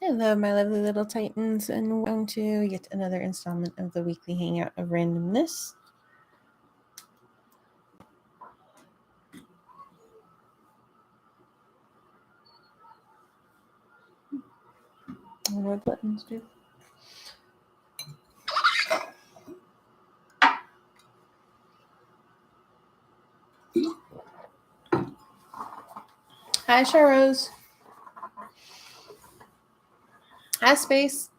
Hello, my lovely little titans, and welcome to yet another installment of the weekly hangout of randomness. I wonder what buttons do. Hi, Sharose. Hi, Space.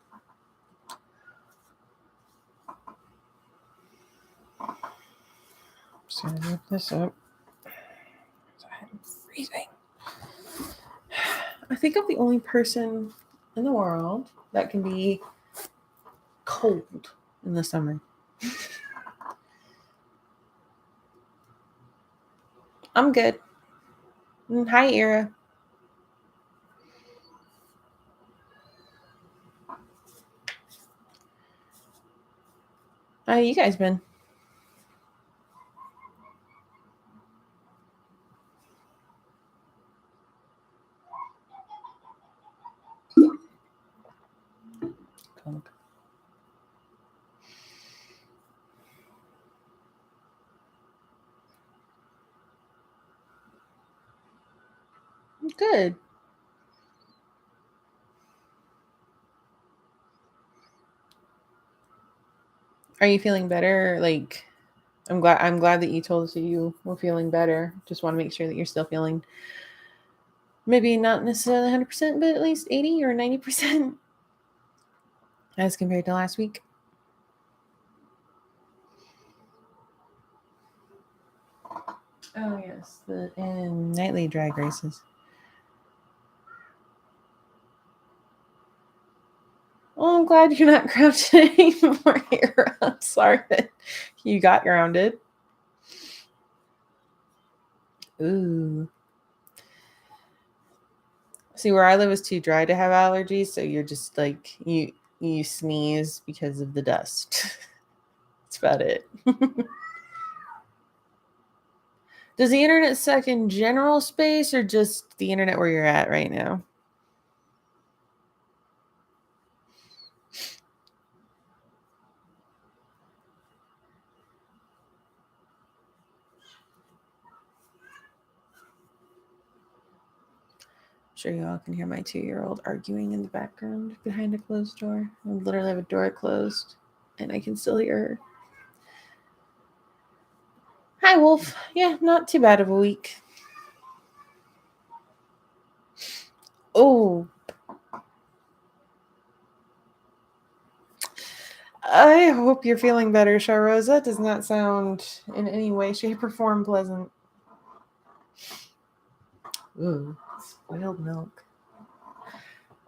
Just gonna move this up. I'm freezing. I think I'm the only person in the world that can be cold in the summer. I'm good. Hi, Ira. How you guys been? Cold. Good. Are you feeling better? Like, I'm glad that you told us that you were feeling better. Just want to make sure that you're still feeling maybe not necessarily 100%, but at least 80 or 90% as compared to last week. Oh, yes, the nightly drag races. Well, I'm glad you're not grounded anymore here. I'm sorry that you got grounded. Ooh. See, where I live is too dry to have allergies, so you're just like, you sneeze because of the dust. That's about it. Does the internet suck in general space or just the internet where you're at right now? I'm sure you all can hear my 2-year-old arguing in the background behind a closed door. I literally have a door closed and I can still hear her. Hi, Wolf. Yeah, not too bad of a week. Oh. I hope you're feeling better, Charrose. That does not sound in any way, shape, or form pleasant. Ooh, spoiled milk.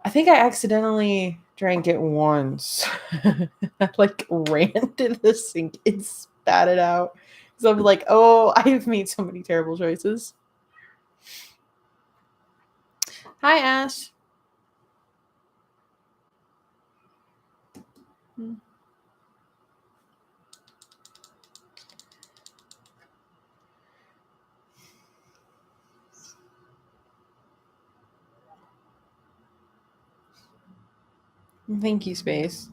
I think I accidentally drank it once. I ran to the sink and spat it out. So I'm like, oh, I've made so many terrible choices. Hi, Ash. Thank you, Space.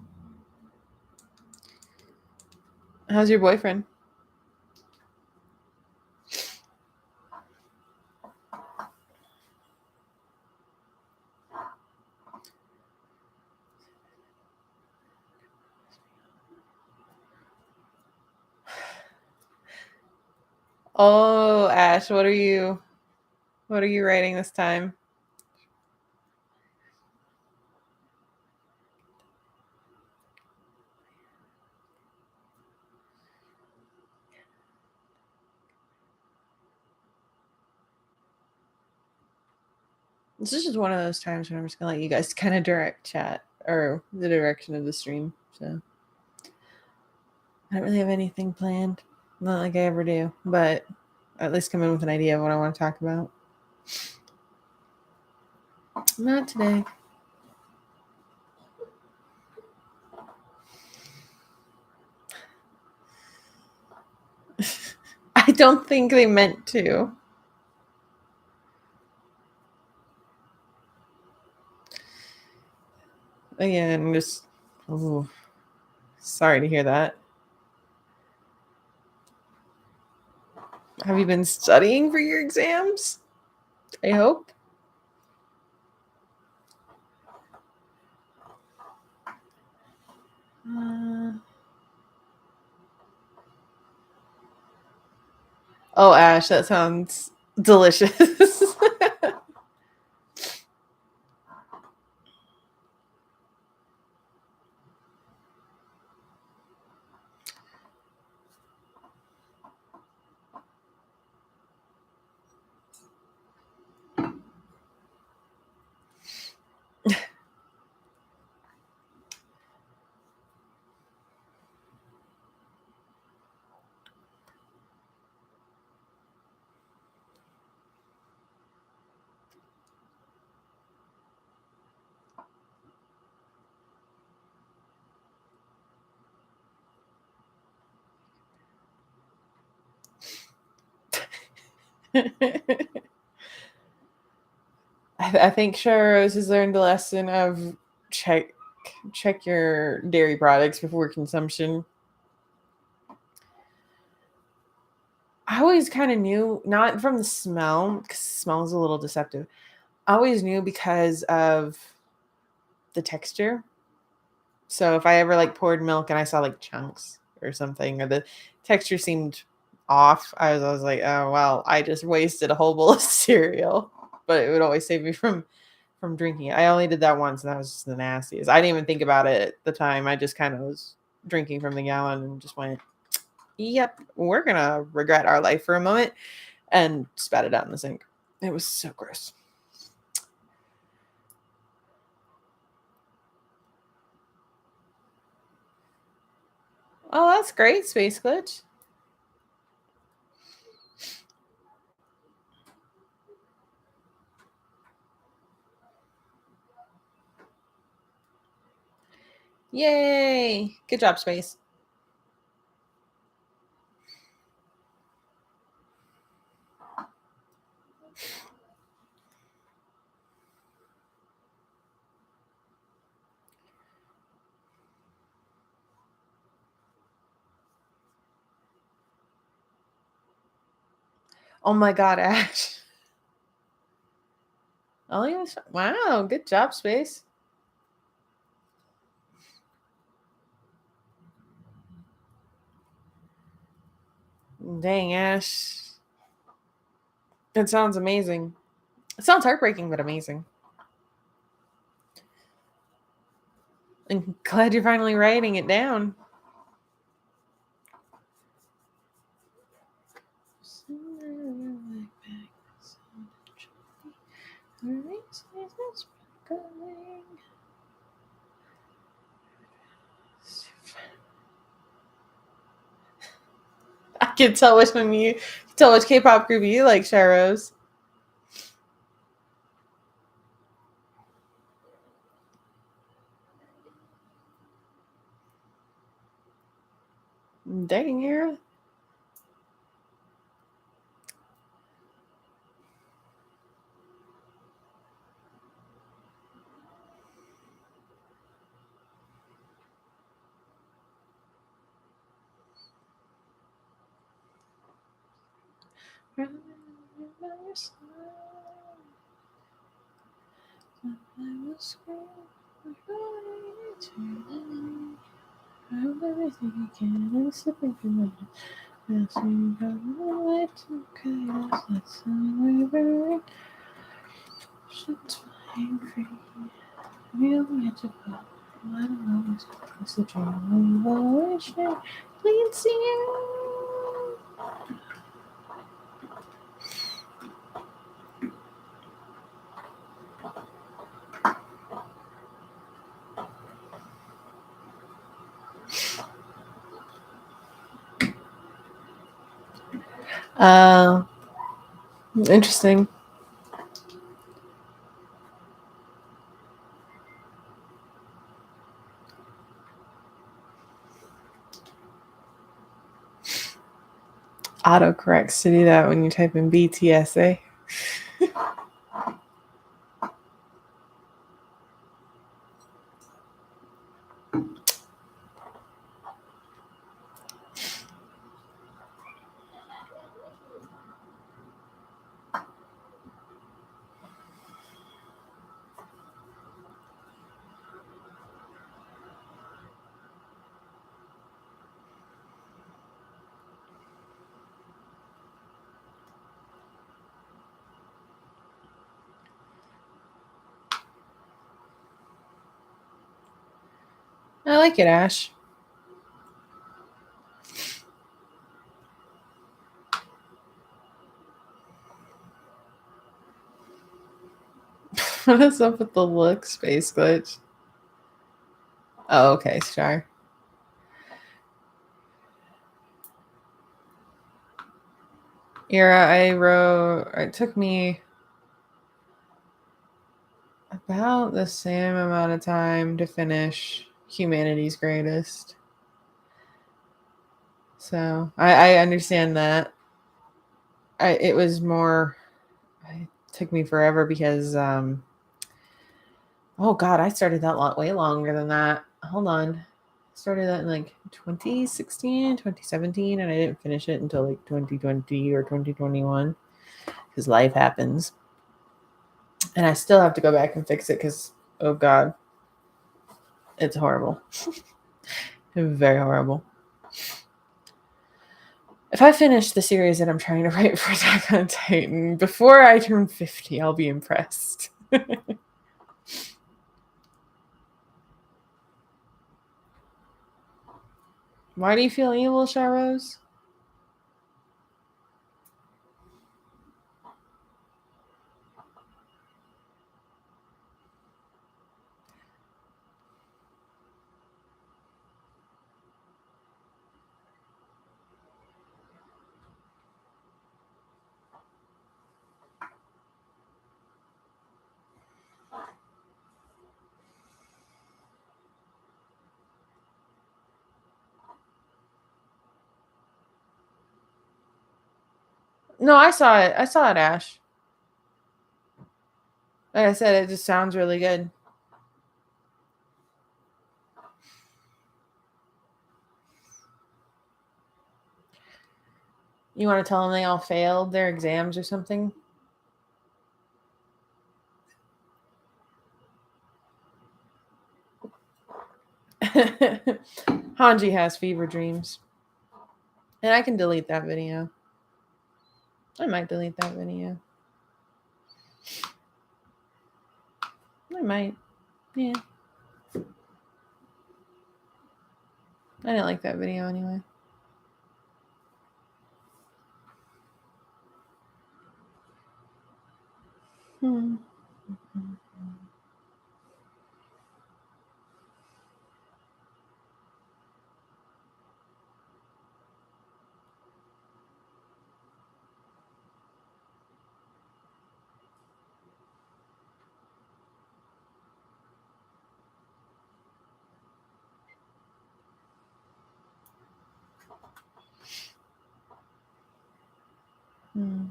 How's your boyfriend? Oh, Ash, what are you writing this time? This is just one of those times when I'm just gonna let you guys kind of direct chat or the direction of the stream. So I don't really have anything planned. Not like I ever do, but at least come in with an idea of what I want to talk about. Not today. I don't think they meant to. Again, just, oh, sorry to hear that. Have you been studying for your exams? I hope. Oh, Ash, that sounds delicious. I think Shara Rose has learned the lesson of check check your dairy products before consumption. I always kind of knew, not from the smell, because smell is a little deceptive. I always knew because of the texture. So if I ever like poured milk and I saw like chunks or something, or the texture seemed off, I was like, oh well, I just wasted a whole bowl of cereal. But it would always save me from drinking it. I only did that once, and that was just the nastiest. I didn't even think about it at the time. I just kind of was drinking from the gallon and just went, "Yep, we're gonna regret our life for a moment," and spat it out in the sink. It was so gross. Oh, that's great, Space Glitch. Yay! Good job, Space. Oh my god, Ash. Oh yes. Wow, good job, Space. Dang, Ash. It sounds amazing. It sounds heartbreaking, but amazing. I'm glad you're finally writing it down. I can tell which K-pop group you like, Sharos. Dang, you. Everything you can, I'm slipping through my asking about my life to chaos. That's how shit's flying free. Real magic, I don't know what's close to dream. We wish I please see you. Uh, Interesting. Autocorrects to do that when you type in BTSA. I like it, Ash. What is up with the look, Space Glitch? Oh, okay, sure. Era, it took me about the same amount of time to finish Humanity's Greatest. So I understand that. It was more, it took me forever because, oh God, I started that way longer than that. Hold on. I started that in like 2016, 2017, and I didn't finish it until like 2020 or 2021 because life happens. And I still have to go back and fix it because, oh God, it's horrible. Very horrible. If I finish the series that I'm trying to write for Attack on Titan before I turn 50, I'll be impressed. Why do you feel evil, Sharose? No, I saw it. I saw it, Ash. Like I said, it just sounds really good. You want to tell them they all failed their exams or something? Hanji has fever dreams. And I can delete that video. I might delete that video. I might. Yeah. I didn't like that video anyway. Hmm. Hmm.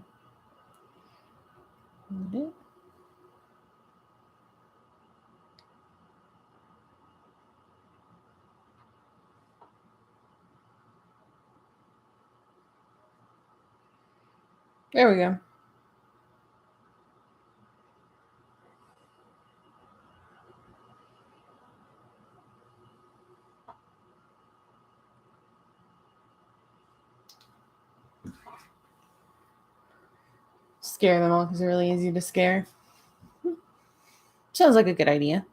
There we go. Scare them all because they're really easy to scare. Sounds like a good idea.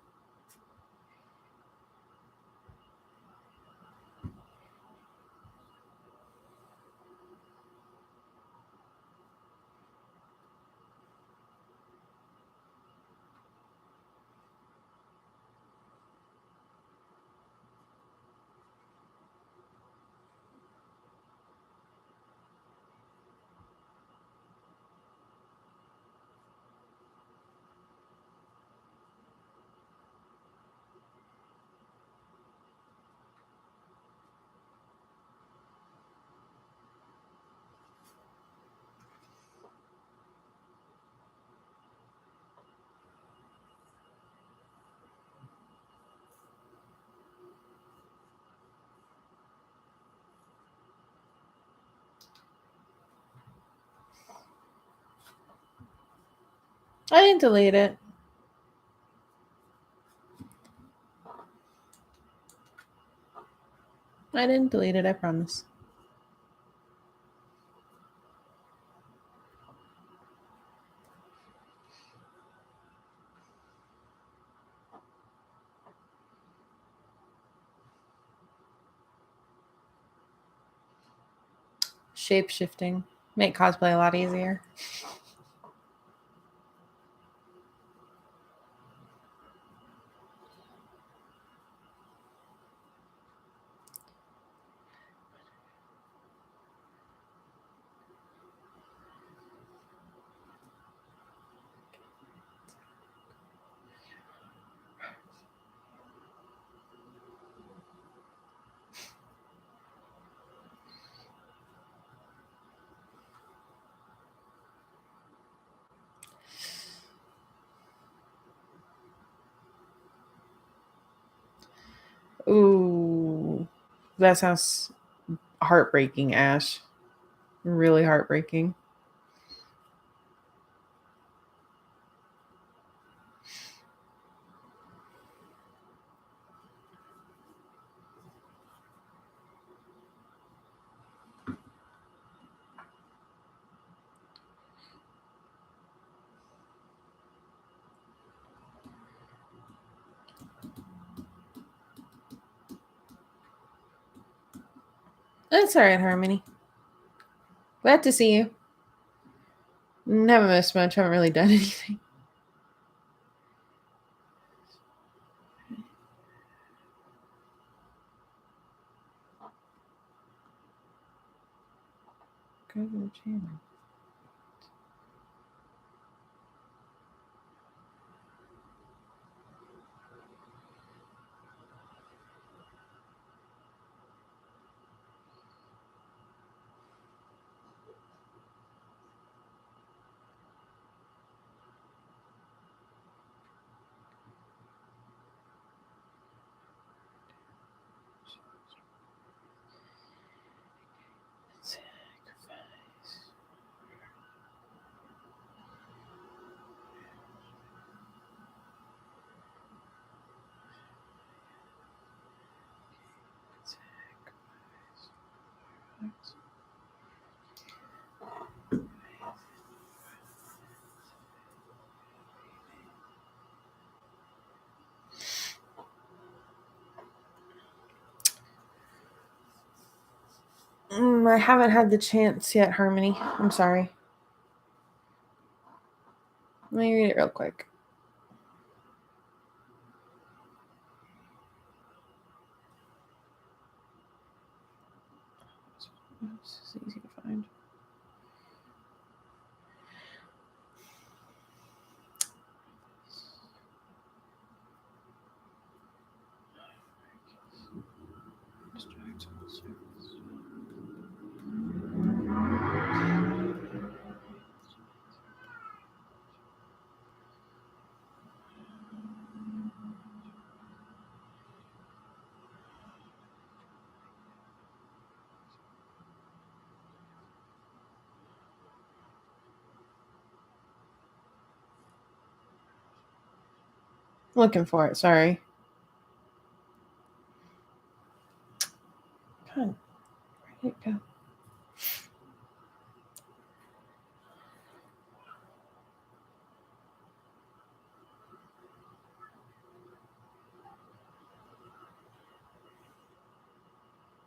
I didn't delete it. I didn't delete it, I promise. Shape shifting. Make cosplay a lot easier. Ooh, that sounds heartbreaking, Ash. Really heartbreaking. That's all right, Harmony. Glad to see you. Haven't missed much. Haven't really done anything. Go to the channel. I haven't had the chance yet, Harmony. I'm sorry. Let me read it real quick. This is easy to find. Looking for it. Sorry. God, where'd it go?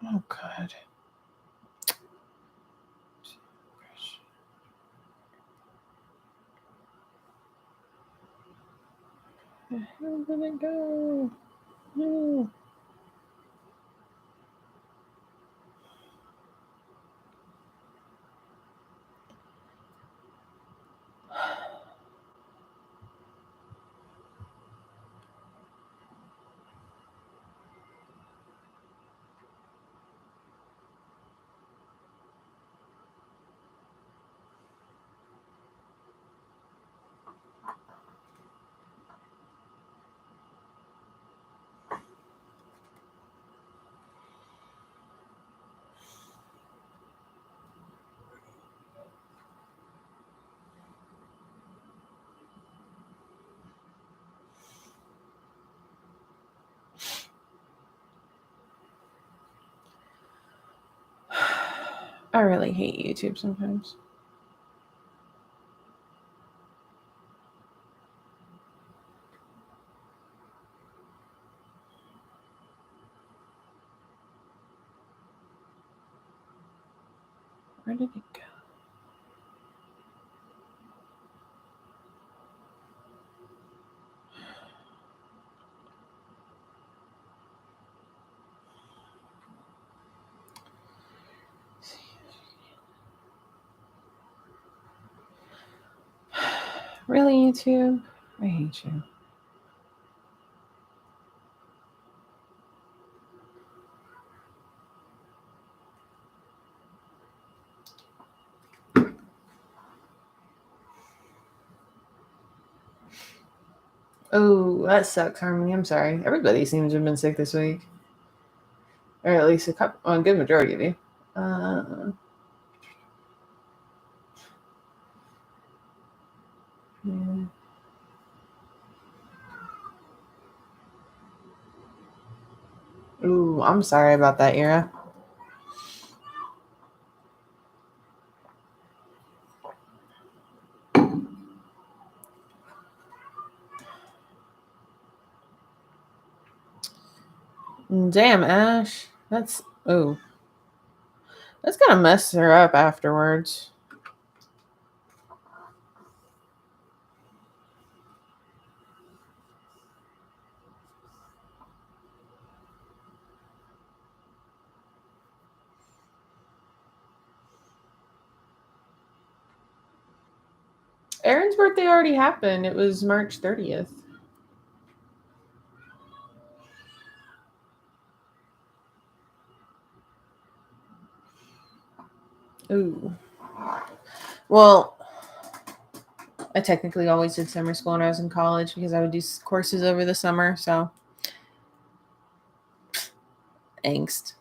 Oh God. Where did it go? No. I really hate YouTube sometimes. Where did it go? Really, YouTube? I hate you. Oh, that sucks, Harmony. I'm sorry. Everybody seems to have been sick this week. Or at least a good majority of you. Yeah. Ooh, I'm sorry about that, Ira. Damn, Ash. That's gonna mess her up afterwards. Aaron's birthday already happened. It was March 30th. Ooh. Well, I technically always did summer school when I was in college because I would do courses over the summer. So, angst.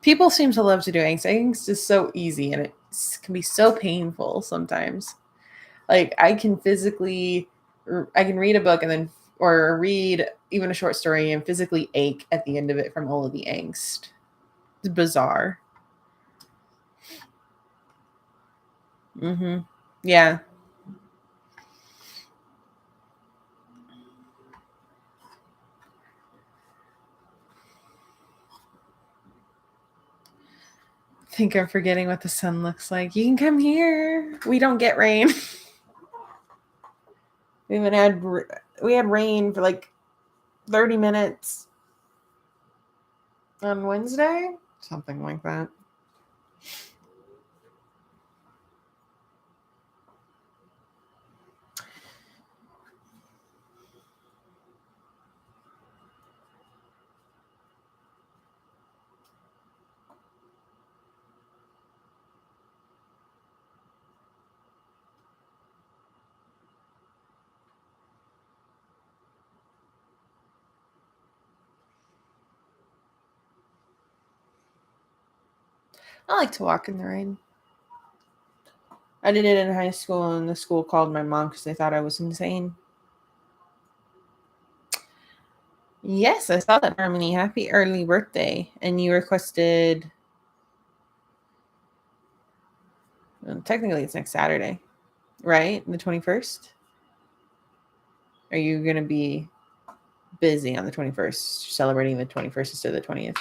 People seem to love to do angst. Angst is so easy and it can be so painful sometimes. Like I can read a book and then or read even a short story and physically ache at the end of it from all of the angst. It's bizarre. Yeah. I think I'm forgetting what the sun looks like. You can come here. We don't get rain. we haven't had we had rain for like 30 minutes on Wednesday, something like that. I like to walk in the rain. I did it in high school, and the school called my mom because they thought I was insane. Yes, I saw that, Harmony. Happy early birthday. And you requested, well, technically, it's next Saturday, right? The 21st? Are you going to be busy on the 21st, celebrating the 21st instead of the 20th?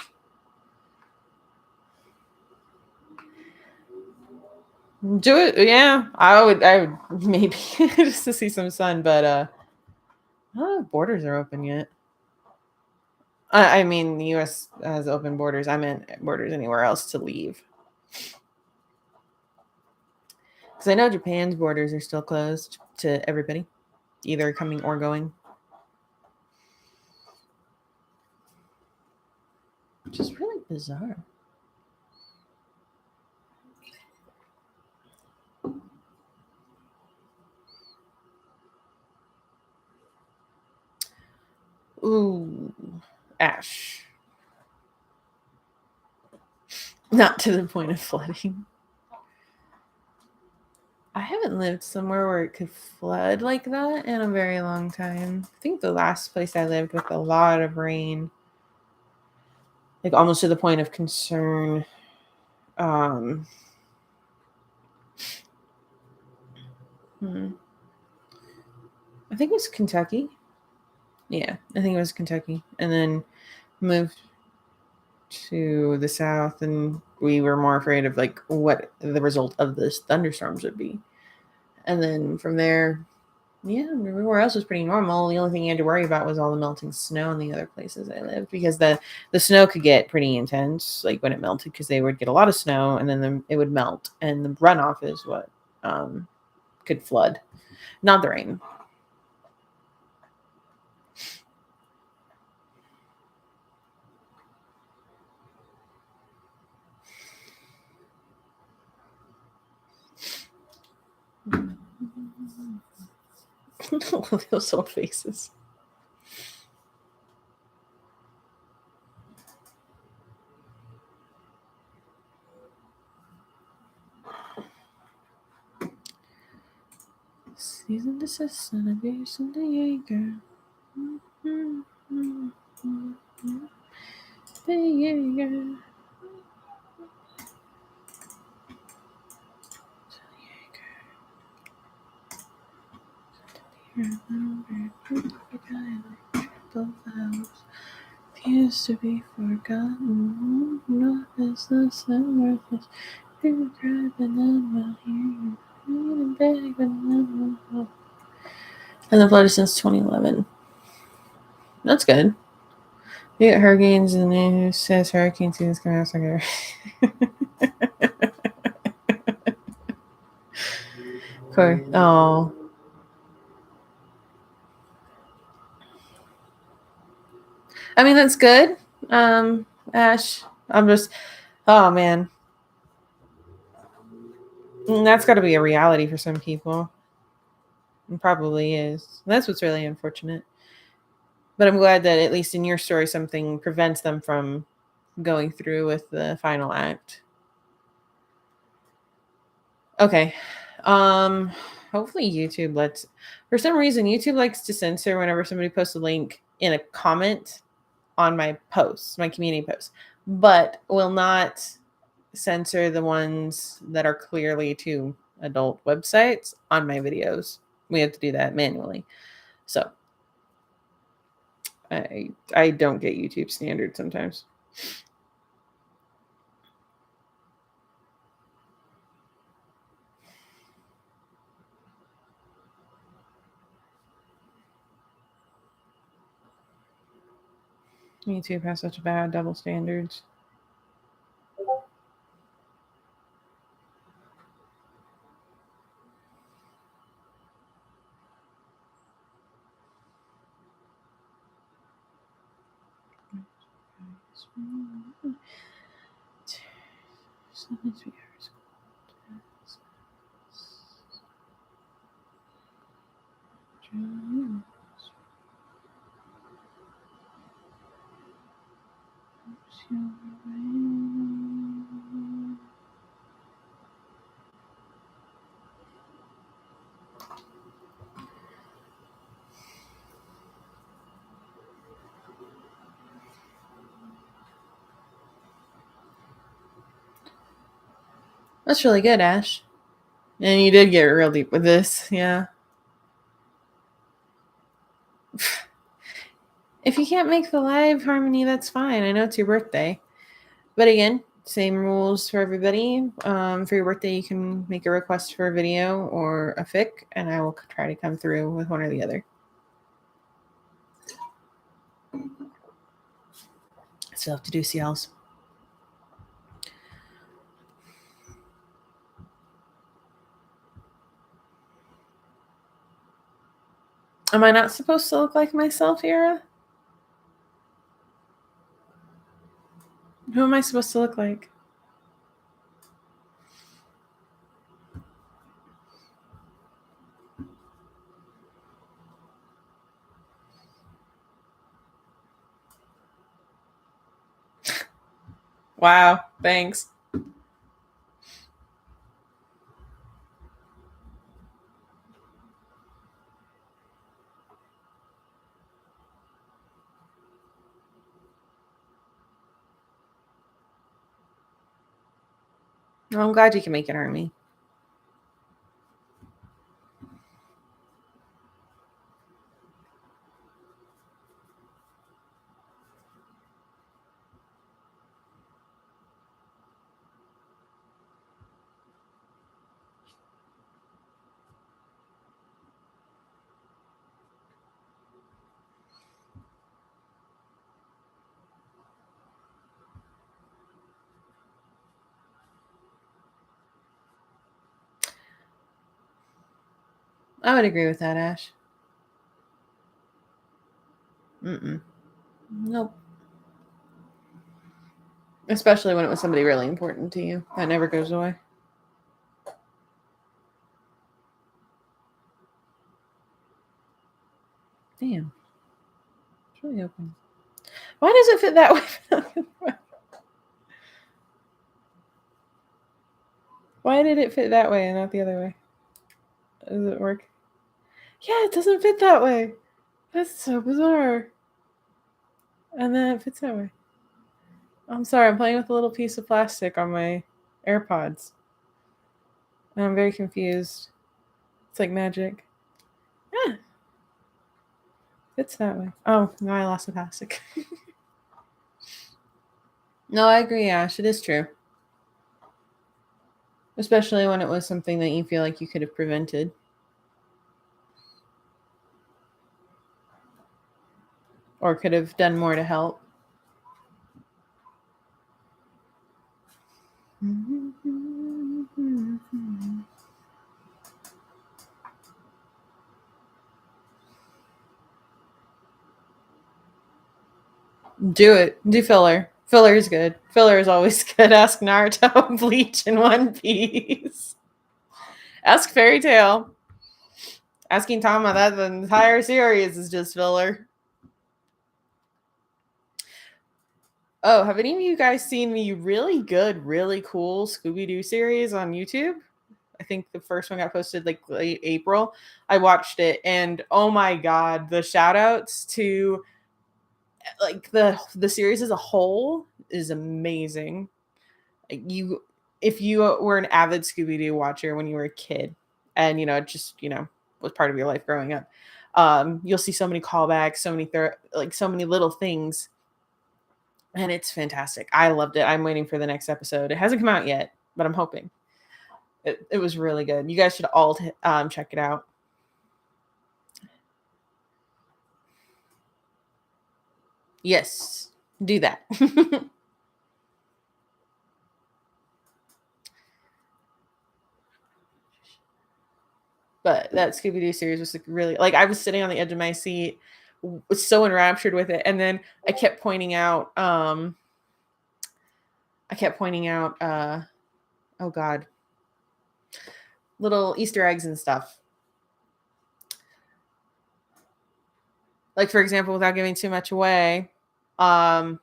Do it. Yeah, I would maybe just to see some sun, but I don't know if borders are open yet. I mean, the U.S. has open borders. I meant borders anywhere else to leave. Because I know Japan's borders are still closed to everybody, either coming or going. Which is really bizarre. Ooh, Ash. Not to the point of flooding. I haven't lived somewhere where it could flood like that in a very long time. I think the last place I lived with a lot of rain, like almost to the point of concern. Um, I think it was Kentucky. Yeah, I think it was Kentucky, and then moved to the south, and we were more afraid of like what the result of this thunderstorms would be. And then from there, yeah, everywhere else was pretty normal. The only thing you had to worry about was all the melting snow in the other places I lived, because the snow could get pretty intense, like when it melted, because they would get a lot of snow and then it would melt, and the runoff is what could flood, not the rain. Those old faces. Season desist and abuse and the Jaeger. The Jaeger. Used to be forgotten. Not as the summer is. You cry, but then we'll hear you. Beg, but then we'll. And the flooded since 2011. That's good. You get hurricanes and the news says hurricane season's coming out. Okay. Corey. Oh. I mean, that's good. Ash. I'm just. Oh, man. That's got to be a reality for some people. It probably is. That's what's really unfortunate. But I'm glad that at least in your story, something prevents them from going through with the final act. Okay. Um, hopefully YouTube lets. For some reason, YouTube likes to censor whenever somebody posts a link in a comment on my posts, my community posts, but will not censor the ones that are clearly to adult websites on my videos. We have to do that manually. So I don't get YouTube standard sometimes. YouTube has such bad double standards. That's really good, Ash. And you did get real deep with this, yeah. If you can't make the live harmony, that's fine. I know it's your birthday. But again, same rules for everybody. For your birthday, you can make a request for a video or a fic, and I will try to come through with one or the other. Still have to do CLs. Am I not supposed to look like myself, Yara? Who am I supposed to look like? Wow, thanks. Well, I'm glad you can make it, Army. I would agree with that, Ash. Nope. Especially when it was somebody really important to you. That never goes away. Damn. It's really open. Why does it fit that way? Why did it fit that way and not the other way? Does it work? Yeah, it doesn't fit that way. That's so bizarre. And then it fits that way. I'm sorry, I'm playing with a little piece of plastic on my AirPods. And I'm very confused. It's like magic. Yeah. Fits that way. Oh, no, I lost the plastic. No, I agree, Ash. It is true. Especially when it was something that you feel like you could have prevented. Or could have done more to help. Do it. Do filler. Filler is good. Filler is always good. Ask Naruto, Bleach, and One Piece. Ask Fairy Tail. Asking Tama that the entire series is just filler. Oh, have any of you guys seen the really good, really cool Scooby Doo series on YouTube? I think the first one got posted like late April. I watched it and oh my god, the shout outs to like the series as a whole is amazing. You if you were an avid Scooby Doo watcher when you were a kid and just was part of your life growing up, you'll see so many callbacks, so many so many little things, and it's fantastic. I loved it. I'm waiting for the next episode. It hasn't come out yet, but I'm hoping. It was really good. You guys should all check it out. Yes, do that. But that Scooby Doo series was like really like I was sitting on the edge of my seat, was so enraptured with it, and then I kept pointing out. Oh god, little Easter eggs and stuff. Like for example, without giving too much away, the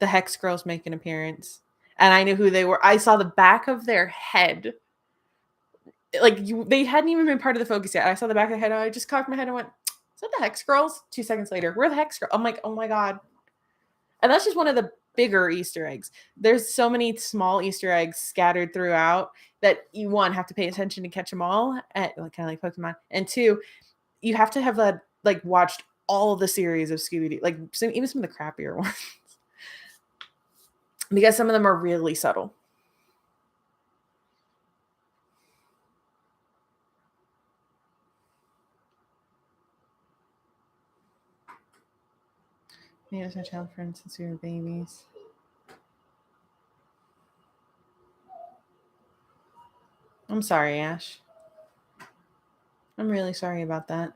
Hex Girls make an appearance, and I knew who they were. I saw the back of their head. Like they hadn't even been part of the focus yet. I saw the back of the head. And I just cocked my head and went, "Is that the Hex Girls?" 2 seconds later, we're the Hex Girls. I'm like, "Oh my god!" And that's just one of the bigger Easter eggs. There's so many small Easter eggs scattered throughout that you one have to pay attention to catch them all, at like kind of like Pokemon, and two, you have to have like watched all the series of Scooby Doo, like even some of the crappier ones, because some of them are really subtle. Me as my child friend since we were babies. I'm sorry, Ash. I'm really sorry about that.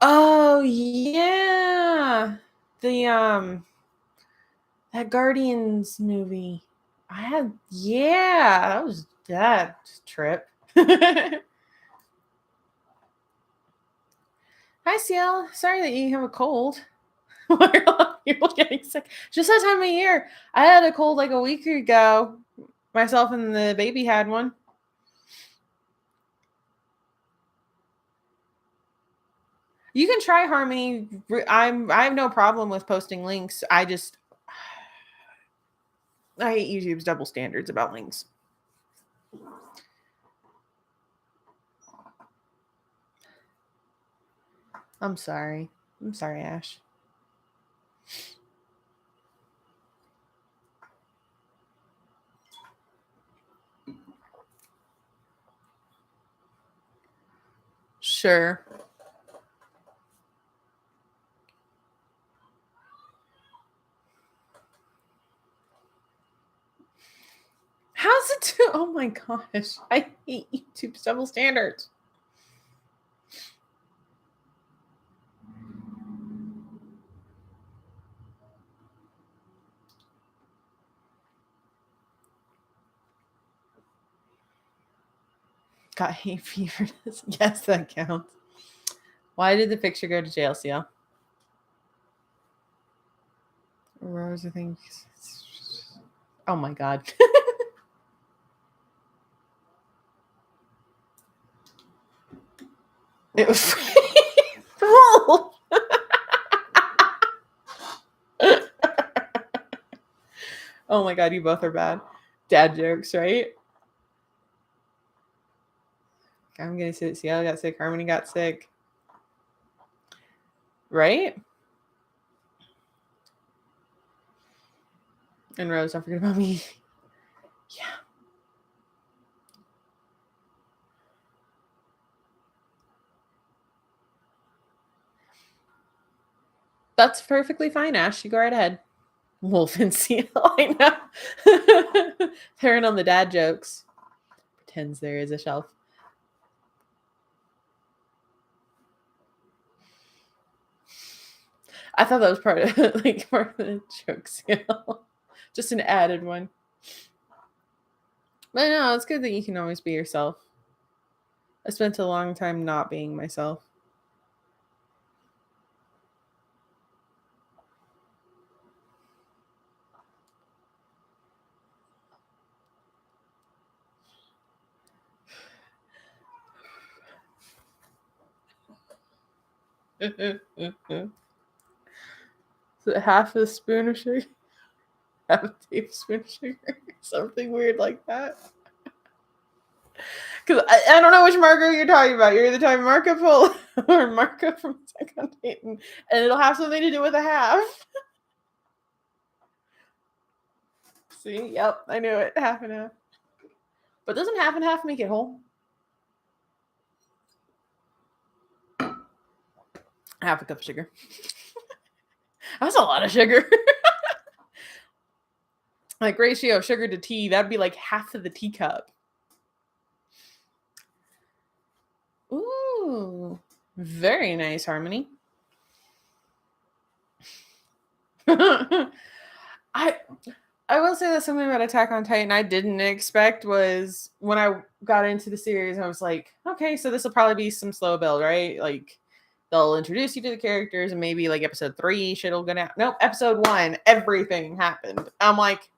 Oh yeah, the that Guardians movie. That was that trip. Hi Ciel, sorry that you have a cold. Why are a lot of people getting sick? Just that time of year. I had a cold like a week ago. Myself and the baby had one. You can try Harmony. I have no problem with posting links. I hate YouTube's double standards about links. I'm sorry. I'm sorry, Ash. Sure. How's it do? Oh my gosh. I hate YouTube's double standards. Got hay fever. Yes, that counts. Why did the picture go to jail, CL? Rose, I think. Oh my god. It was full. Oh my god, you both are bad. Dad jokes, right? I'm gonna say CL got sick. Harmony got sick. Right? And Rose, don't forget about me. Yeah. That's perfectly fine, Ash. You go right ahead. Wolf and Seal. I know. They're in on the dad jokes. Pretends there is a shelf. I thought that was part of the joke, Seal. Just an added one. But no, it's good that you can always be yourself. I spent a long time not being myself. So half a spoon of sugar, half a tablespoon of sugar, something weird like that. Because I don't know which Marco you're talking about. You're either talking Marco Polo or Marco from Attack on Titan, and it'll have something to do with a half. See, yep, I knew it. Half and half. But doesn't half and half make it whole? Half a cup of sugar. That's a lot of sugar. Like ratio of sugar to tea, that'd be like half of the teacup. Ooh, very nice, Harmony. I will say that something about Attack on Titan I didn't expect was when I got into the series, I was like, okay, so this will probably be some slow build, right? Like they'll introduce you to the characters and maybe like episode 3 shit'll go down. Nope, episode 1, everything happened. I'm like,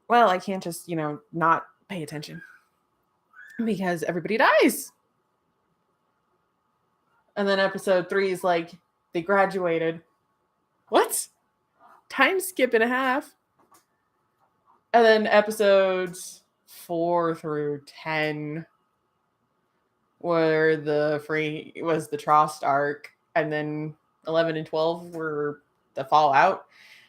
well, I can't just, not pay attention because everybody dies. And then episode 3 is like, they graduated. What? Time skip and a half. And then episodes 4 through 10 were the Trost arc, and then 11 and 12 were the Fallout.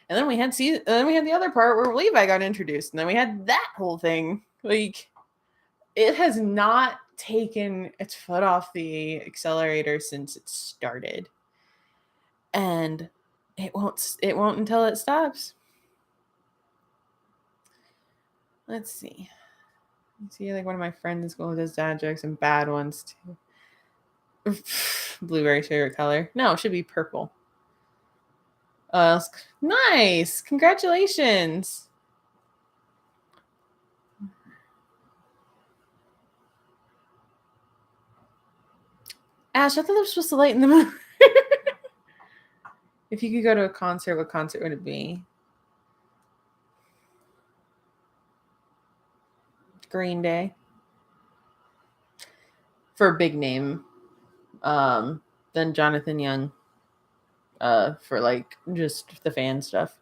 And then we had the other part where Levi got introduced, and then we had that whole thing. Like, it has not taken its foot off the accelerator since it started. And it won't until it stops. Let's see. Like one of my friends is going with his dad jokes and bad ones too. Blueberry's favorite color. No, it should be purple. Nice. Congratulations. Ash, I thought I was supposed to lighten the mood. If you could go to a concert, what concert would it be? Green Day. For a big name. Then Jonathan Young. For like just the fan stuff.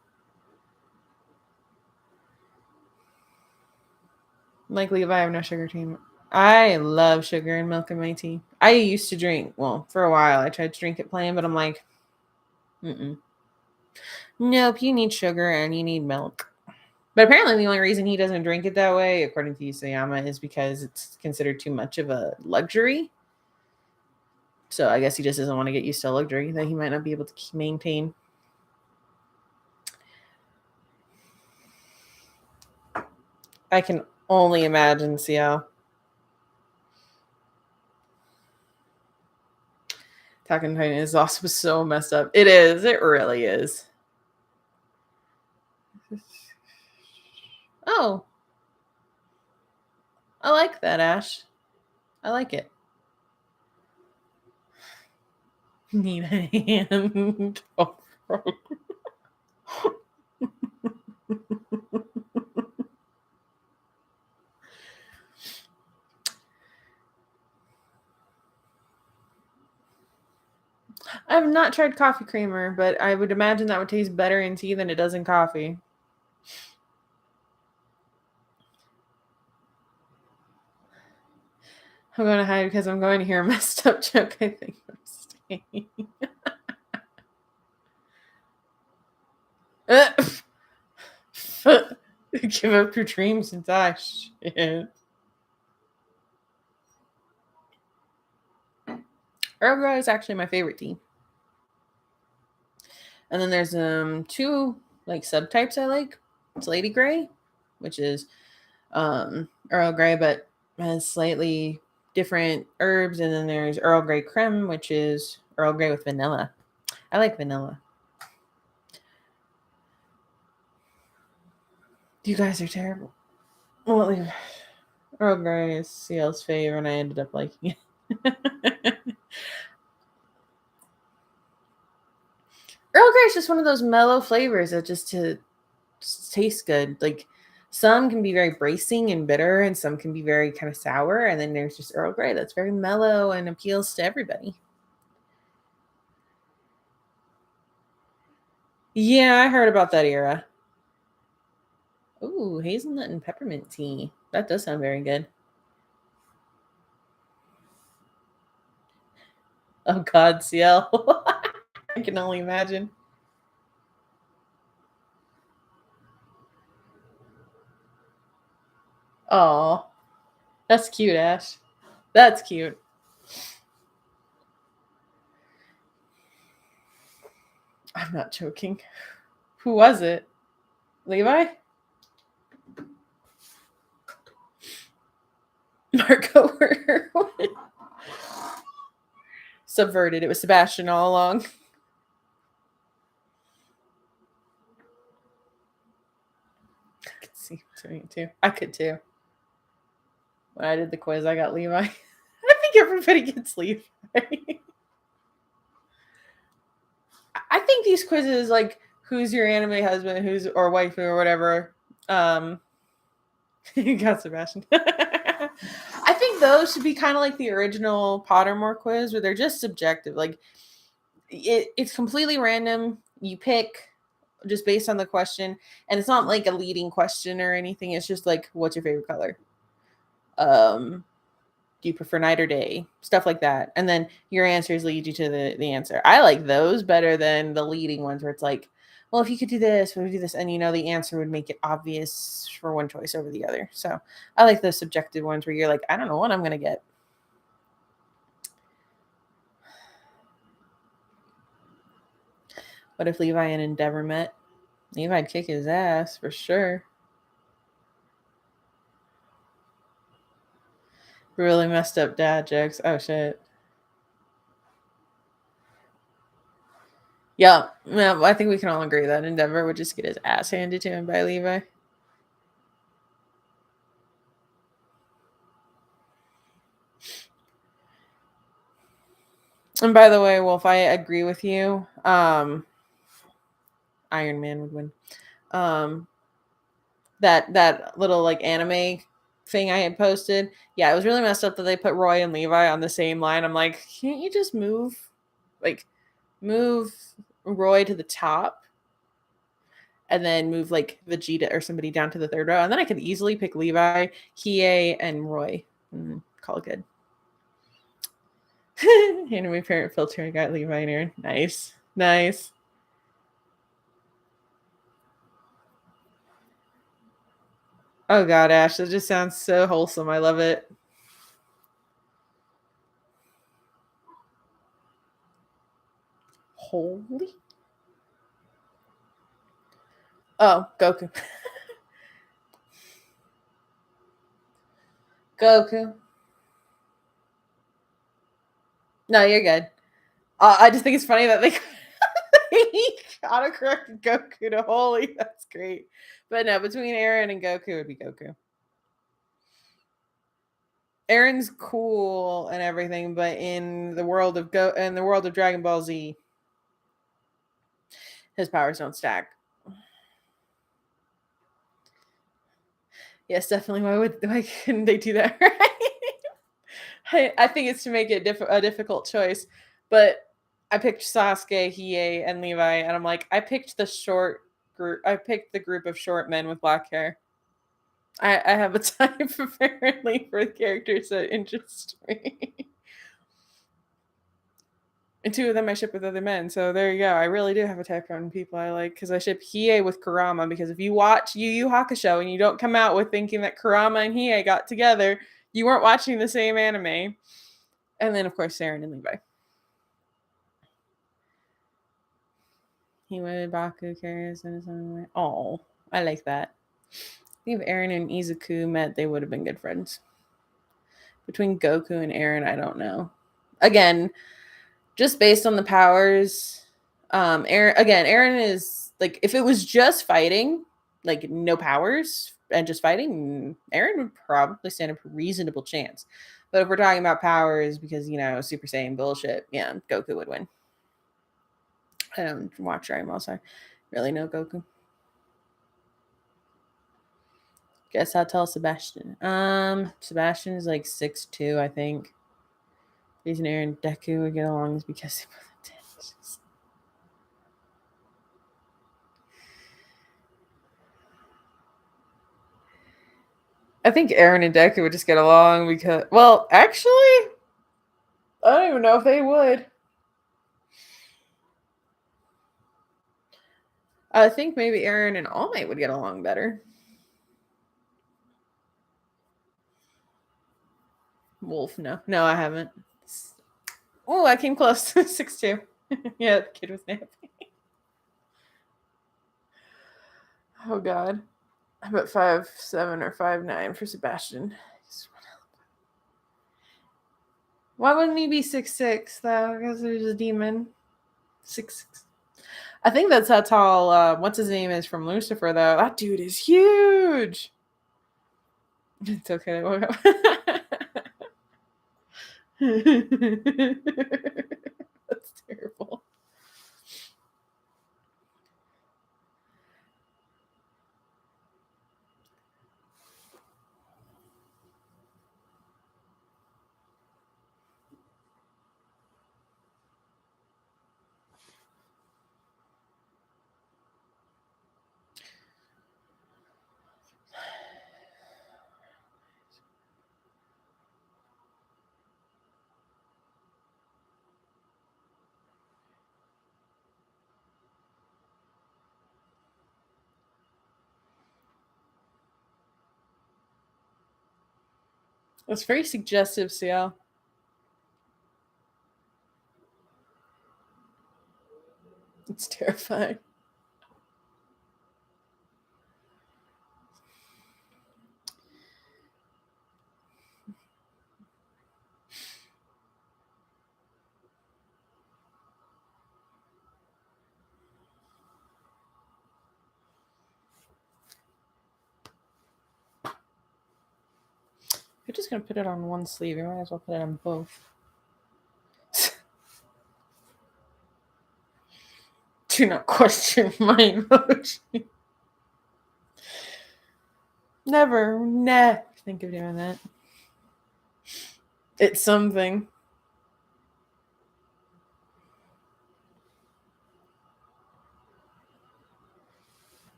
Like Levi, I have no sugar team. I love sugar and milk in my tea. I used to drink, for a while. I tried to drink it plain, but I'm like, nope, you need sugar and you need milk. But apparently the only reason he doesn't drink it that way, according to Isayama, is because it's considered too much of a luxury. So I guess he just doesn't want to get used to a luxury that he might not be able to maintain. I can only imagine, CL. Attack on Titan is also so messed up. It is. It really is. Oh, I like that, Ash. I like it. Need a hand. Oh, I've not tried coffee creamer, but I would imagine that would taste better in tea than it does in coffee. I'm going to hide because I'm going to hear a messed up joke. I think I'm staying. Give up your dreams and die. Shit. Earl Grey is actually my favorite tea. And then there's two like subtypes I like. It's Lady Grey, which is Earl Grey but has slightly different herbs, and then there's Earl Grey Creme, which is Earl Grey with vanilla. I like vanilla. You guys are terrible. Well, Earl Grey is CL's favorite, and I ended up liking it. Earl Grey is just one of those mellow flavors that just tastes good. Like some can be very bracing and bitter, and some can be very kind of sour. And then there's just Earl Grey that's very mellow and appeals to everybody. Yeah, I heard about that era. Ooh, hazelnut and peppermint tea. That does sound very good. Oh God, CL. I can only imagine. Oh, that's cute, Ash. That's cute. I'm not joking. Who was it? Levi? Marco? Subverted. It was Sebastian all along. I could see doing it too. I could too. When I did the quiz, I got Levi. I think everybody gets Levi. I think these quizzes, like who's your anime husband, who's or waifu or whatever, you got Sebastian. I think those should be kind of like the original Pottermore quiz, where they're just subjective. Like it's completely random. You pick just based on the question, and it's not like a leading question or anything. It's just like, what's your favorite color? Do you prefer night or day? Stuff like that. And then your answers lead you to the answer. I like those better than the leading ones where it's like, well, if you could do this, we would do this. And the answer would make it obvious for one choice over the other. So I like those subjective ones where you're like, I don't know what I'm going to get. What if Levi and Endeavor met? Levi'd kick his ass for sure. Really messed up dad jokes. Oh, shit. Yeah, I think we can all agree that Endeavor would just get his ass handed to him by Levi. And by the way, Wolf, I agree with you. Iron Man would win. That little like anime thing I had posted. Yeah, it was really messed up that they put Roy and Levi on the same line. I'm like, can't you just move Roy to the top and then move like Vegeta or somebody down to the third row, and then I could easily pick Levi, Kie, and Roy and call it good. Anime parent filter, I got Levi and Aaron. Nice. Oh God, Ash, that just sounds so wholesome. I love it. Holy. Oh, Goku. Goku. No, you're good. I just think it's funny that they autocorrected Goku to Holy. That's great. But no, between Aaron and Goku, it would be Goku. Aaron's cool and everything, but in the world of Dragon Ball Z, his powers don't stack. Yes, definitely. Why couldn't they do that right? I think it's to make it a difficult choice, but I picked Sasuke, Hiei, and Levi, and I'm like, I picked the short group. I picked the group of short men with black hair. I have a type apparently for characters that interest me. And two of them I ship with other men. So there you go. I really do have a type on people I like because I ship Hiei with Kurama. Because if you watch Yu Yu Hakusho and you don't come out with thinking that Kurama and Hiei got together, you weren't watching the same anime. And then, of course, Saren and Levi. He would Baku carries in his own way. Oh, I like that. If Aaron and Izuku met, they would have been good friends. Between Goku and Aaron, I don't know. Again, just based on the powers, Aaron is like, if it was just fighting, like no powers and just fighting, Aaron would probably stand a reasonable chance. But if we're talking about powers, because Super Saiyan bullshit, yeah, Goku would win. I don't watch Dragon Ball, so I really know Goku. Guess I'll tell Sebastian. Sebastian is like 6'2", I think. The reason Aaron and Deku would get along is because they both intense. I think Aaron and Deku would just get along because, well, actually, I don't even know if they would. I think maybe Aaron and All Might would get along better. Wolf, no. No, I haven't. Oh, I came close. 6'2". Yeah, the kid was napping. Oh, God. I'm at 5'7" or 5'9" for Sebastian. Why wouldn't he be 6'6", though? Because there's a demon. 6'6". I think that's how tall, what's his name is from Lucifer, though. That dude is huge. It's okay. I woke up. That's terrible. It's very suggestive, Ciel. It's terrifying. You're just going to put it on one sleeve. You might as well put it on both. Do not question my emotion. Never think of doing that. It's something.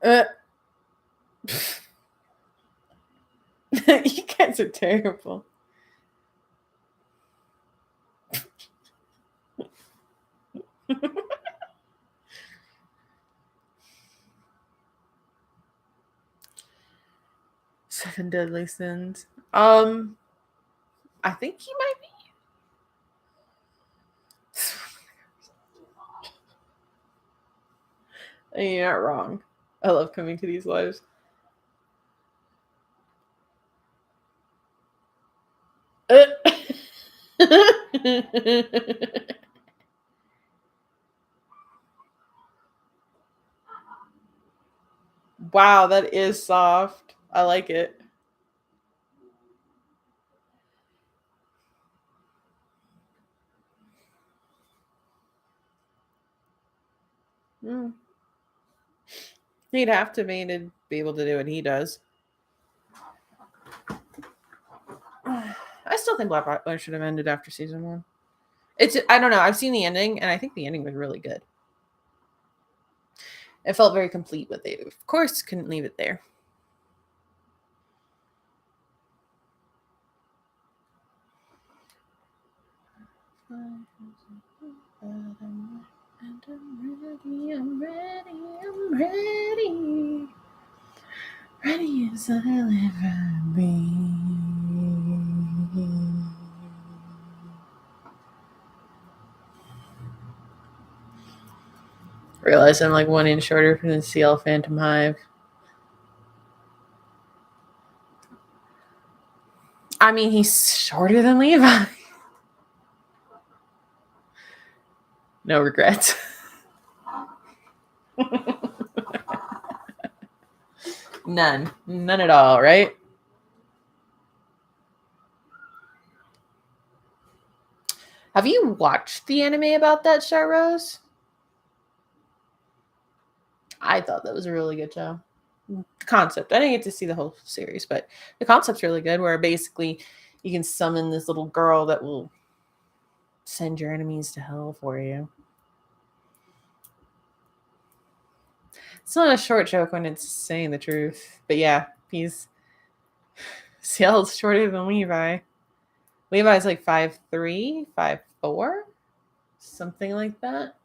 You guys are terrible. Seven deadly sins. I think he might be. You're not wrong. I love coming to these lives. Wow, that is soft. I like it. Mm. He'd have to be to be able to do what he does. I still think Black Butler should have ended after season 1. It's I don't know. I've seen the ending, and I think the ending was really good. It felt very complete, but they of course couldn't leave it there. I'm ready. Ready as I'll ever be. Realize I'm like 1 inch shorter from the CL Phantom Hive. I mean, he's shorter than Levi. No regrets. None. None at all, right? Have you watched the anime about that show, Rose? I thought that was a really good show. The concept. I didn't get to see the whole series, but the concept's really good, where basically you can summon this little girl that will send your enemies to hell for you. It's not a short joke when it's saying the truth. But yeah, he's CL's shorter than Levi. Levi's like 5'3", 5'4", something like that.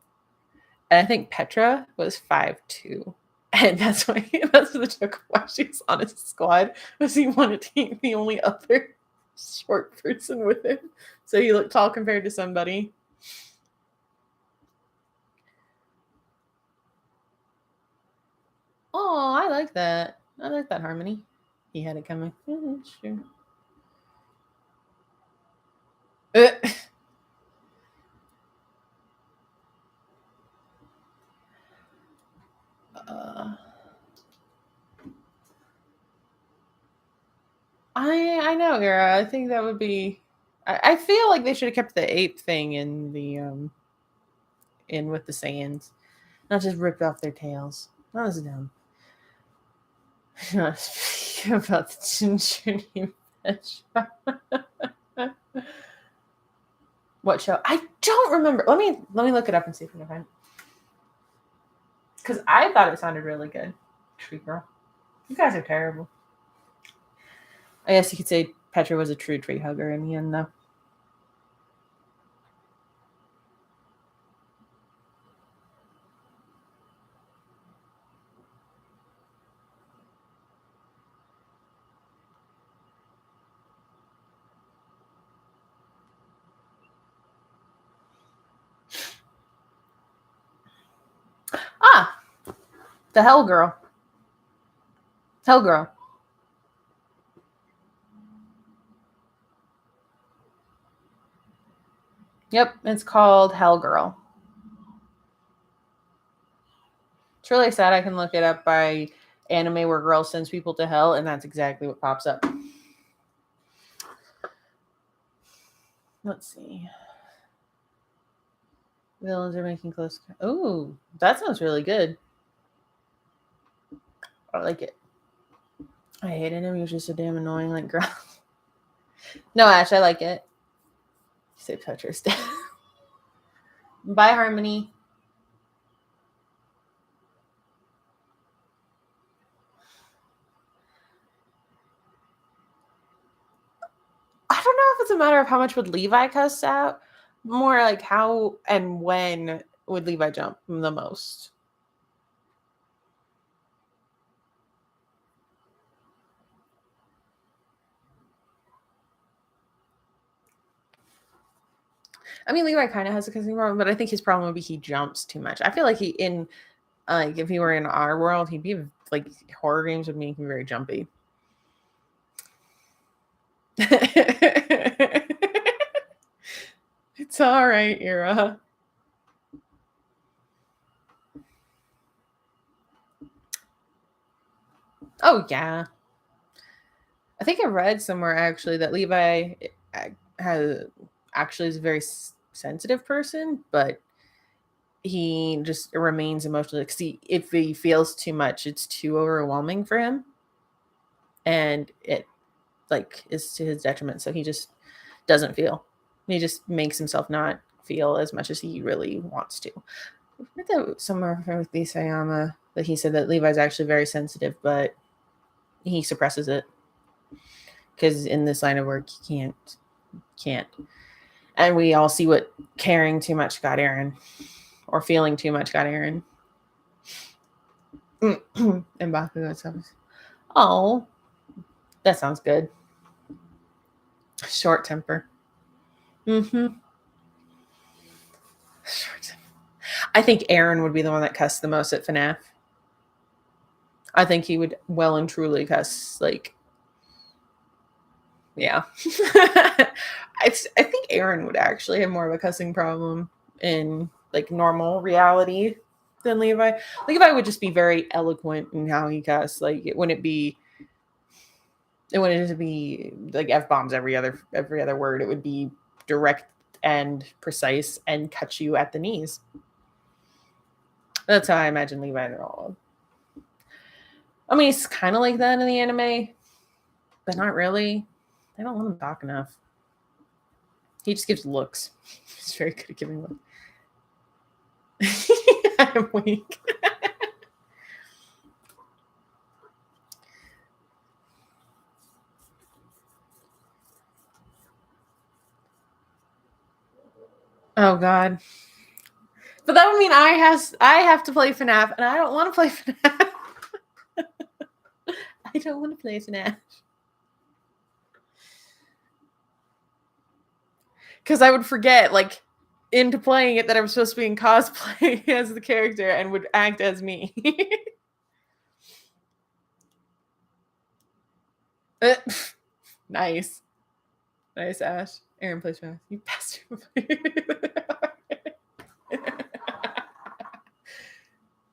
And I think Petra was 5'2". And that's why that's the joke of why she's on his squad, was he wanted to be the only other short person with him. So he looked tall compared to somebody. Oh, I like that. I like that harmony. He had it coming. Sure. I know, Gara. I think that would be. I feel like they should have kept the ape thing in the in with the Saiyans, not just ripped off their tails. That was dumb. Not speaking about the ginger What show? I don't remember. Let me look it up and see if I can find it. Because I thought it sounded really good. Tree girl. You guys are terrible. I guess you could say Petra was a true tree hugger in the end, though. Ah, the Hell Girl. Hell Girl. Yep, it's called Hell Girl. It's really sad. I can look it up by anime where girl sends people to hell, and that's exactly what pops up. Let's see. Villains are making close. Oh, that sounds really good. I like it. I hated him. He was just so damn annoying, like girl. No, Ash, I like it. Say Petra's dead. Bye, Harmony. I don't know if it's a matter of how much would Levi cuss out, more like how and when would Levi jump the most. I mean, Levi kind of has a cussing problem, but I think his problem would be he jumps too much. I feel like he in Like if he were in our world, he'd be like horror games would make him very jumpy. It's all right, Ira. Oh yeah, I think I read somewhere actually that Levi has actually is a very sensitive person, but he just remains emotionally. Because if he feels too much, it's too overwhelming for him, and it like is to his detriment. So he just doesn't feel. He just makes himself not feel as much as he really wants to. I read that somewhere with Isayama that he said that Levi's actually very sensitive, but he suppresses it because in this line of work he can't. And we all see what caring too much got Aaron, or feeling too much got Aaron. And Bakugo says, "Oh, that sounds good." Short temper. Mm-hmm. Short temper. I think Aaron would be the one that cussed the most at FNAF. I think he would well and truly cuss, like, yeah. I think Aaron would actually have more of a cussing problem in like normal reality than Levi. Levi would just be very eloquent in how he cussed. Like it wouldn't just be like F bombs every other word. It would be direct and precise and cut you at the knees. That's how I imagine Levi in all. I mean, he's kind of like that in the anime, but not really. They don't let him talk enough. He just gives looks. He's very good at giving looks. I'm weak. Oh God. But that would mean I have to play FNAF, and I don't want to play FNAF. I don't want to play FNAF. Because I would forget, like, into playing it that I was supposed to be in cosplay as the character and would act as me. Nice. Nice, Ash. Aaron plays FNAF. You bastard.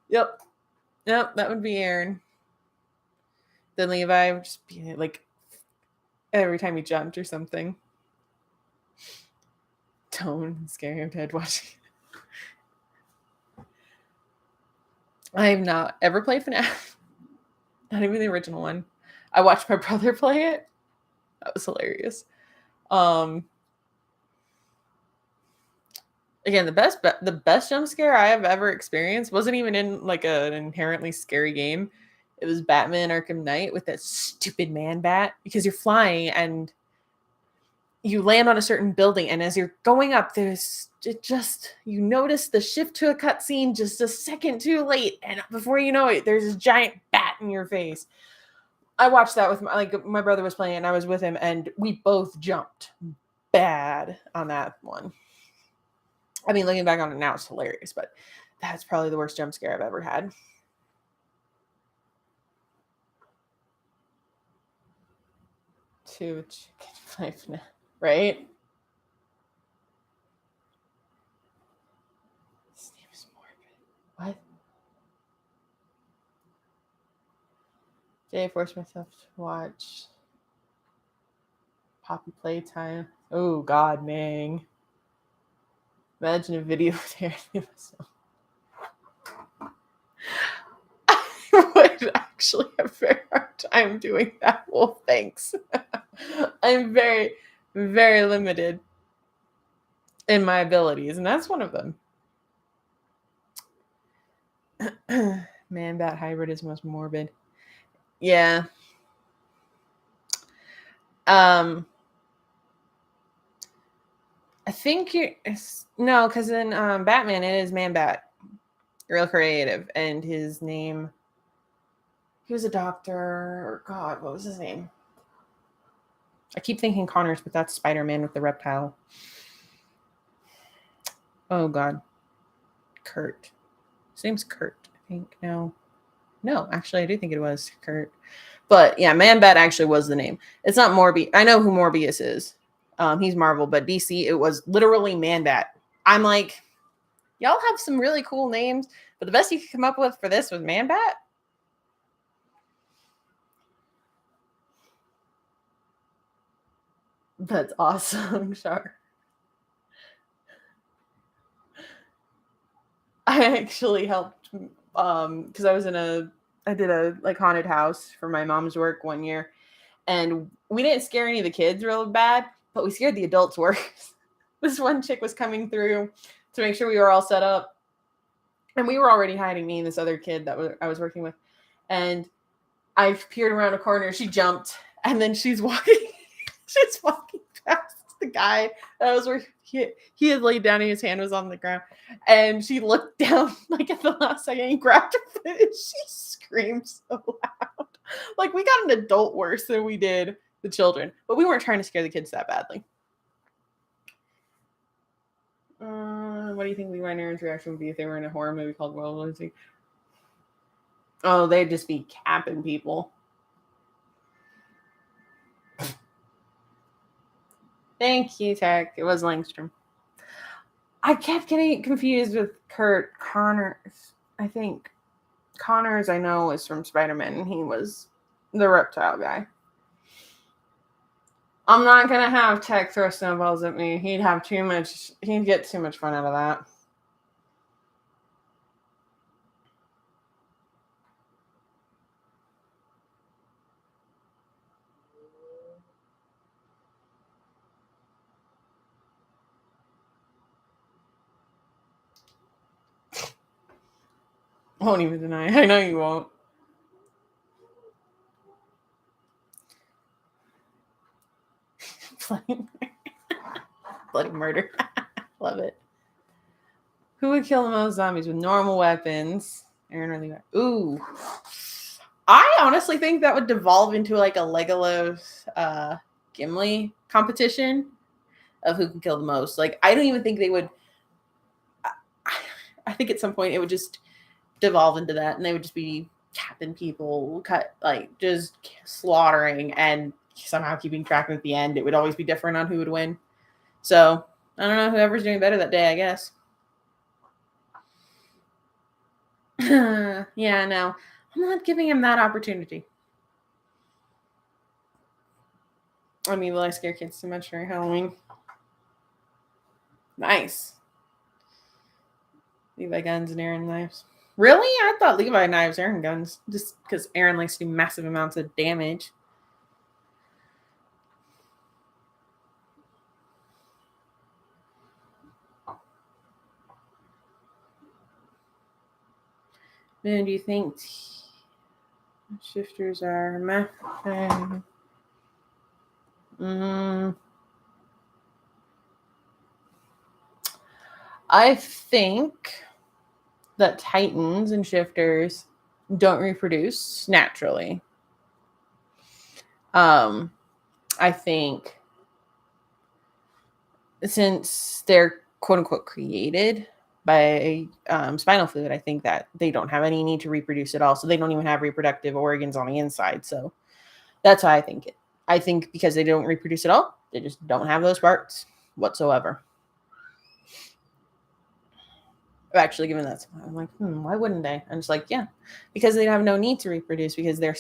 Yep. Yep, that would be Aaron. Then Levi would just be like every time he jumped or something. Don't scare him to head watching. I have not ever played FNAF. Not even the original one. I watched my brother play it. That was hilarious. Again, the best jump scare I have ever experienced wasn't even in like an inherently scary game. It was Batman Arkham Knight with that stupid man bat, because you're flying and you land on a certain building, and as you're going up, you notice the shift to a cutscene just a second too late, and before you know it, there's this giant bat in your face. I watched that with my brother was playing, and I was with him, and we both jumped bad on that one. I mean, looking back on it now, it's hilarious, but that's probably the worst jump scare I've ever had. To right? His name is Morbid. What? Today I forced myself to watch Poppy Playtime. Oh God, Mang. Imagine a video with Harry myself. I would actually have a very hard time doing that. Well, thanks. I'm very, very limited in my abilities, and that's one of them. Man, bat hybrid is most morbid. Yeah. I think no, because in Batman it is Man Bat, real creative, and his name. He was a doctor. Or God, what was his name? I keep thinking Connors, but that's Spider-Man with the reptile. Oh God, Kurt. His name's Kurt, I think. No, actually, I do think it was Kurt. But yeah, Man-Bat actually was the name. It's not Morbius. I know who Morbius is. He's Marvel, but DC, it was literally Man-Bat. I'm like, y'all have some really cool names, but the best you could come up with for this was Man-Bat? That's awesome, Char. I actually helped because I did a like haunted house for my mom's work one year, and we didn't scare any of the kids real bad, but we scared the adults worse. This one chick was coming through to make sure we were all set up, and we were already hiding, me and this other kid that I was working with, and I peered around a corner. She jumped, and then she's walking past the guy that I was working. He had laid down and his hand was on the ground, and she looked down like at the last second and grabbed her foot, and she screamed so loud. Like, we got an adult worse than we did the children, but we weren't trying to scare the kids that badly. What do you think Levi and Aaron's reaction would be if they were in a horror movie called World War Z? Oh, they'd just be capping people. Thank you, Tech. It was Langstrom. I kept getting confused with Kurt Connors. I think Connors, I know, is from Spider-Man, and he was the reptile guy. I'm not going to have Tech throw snowballs at me. He'd get too much fun out of that. I won't even deny it. I know you won't. Bloody murder. Love it. Who would kill the most zombies with normal weapons? Aaron or Levi? Ooh. I honestly think that would devolve into like a Legolas Gimli competition of who can kill the most. Like, I don't even think they would. I think at some point it would just devolve into that, and they would just be capping people, just slaughtering, and somehow keeping track at the end. It would always be different on who would win. So I don't know, whoever's doing better that day, I guess. Yeah, no, I'm not giving him that opportunity. I mean, will I scare kids too much during Halloween? Nice. Levi guns and Aaron knives. Really? I thought Levi knives, Aaron guns, just because Aaron likes to do massive amounts of damage. Then do you think shifters are method? I think that Titans and shifters don't reproduce naturally. I think since they're quote unquote created by spinal fluid, I think that they don't have any need to reproduce at all. So they don't even have reproductive organs on the inside. So that's how I think it. I think because they don't reproduce at all, they just don't have those parts whatsoever. I've actually given that some. I'm like, why wouldn't they? I'm just like, yeah, because they have no need to reproduce because they're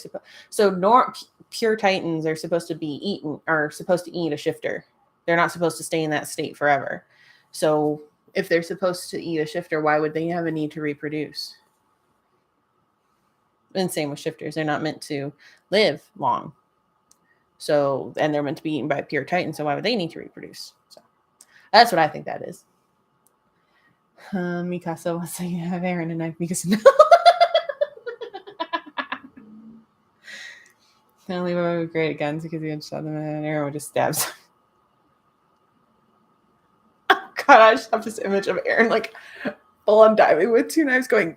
pure Titans are supposed to be eaten or supposed to eat a shifter. They're not supposed to stay in that state forever. So if they're supposed to eat a shifter, why would they have a need to reproduce? And same with shifters. They're not meant to live long. So, and they're meant to be eaten by a pure Titan. So why would they need to reproduce? So that's what I think that is. Mikasa was saying, have Aaron and knife. Mikasa, no. Only Levi would be great at guns because he had shot them and Aaron would just stab them. Oh God, I just have this image of Aaron like full on diving with two knives going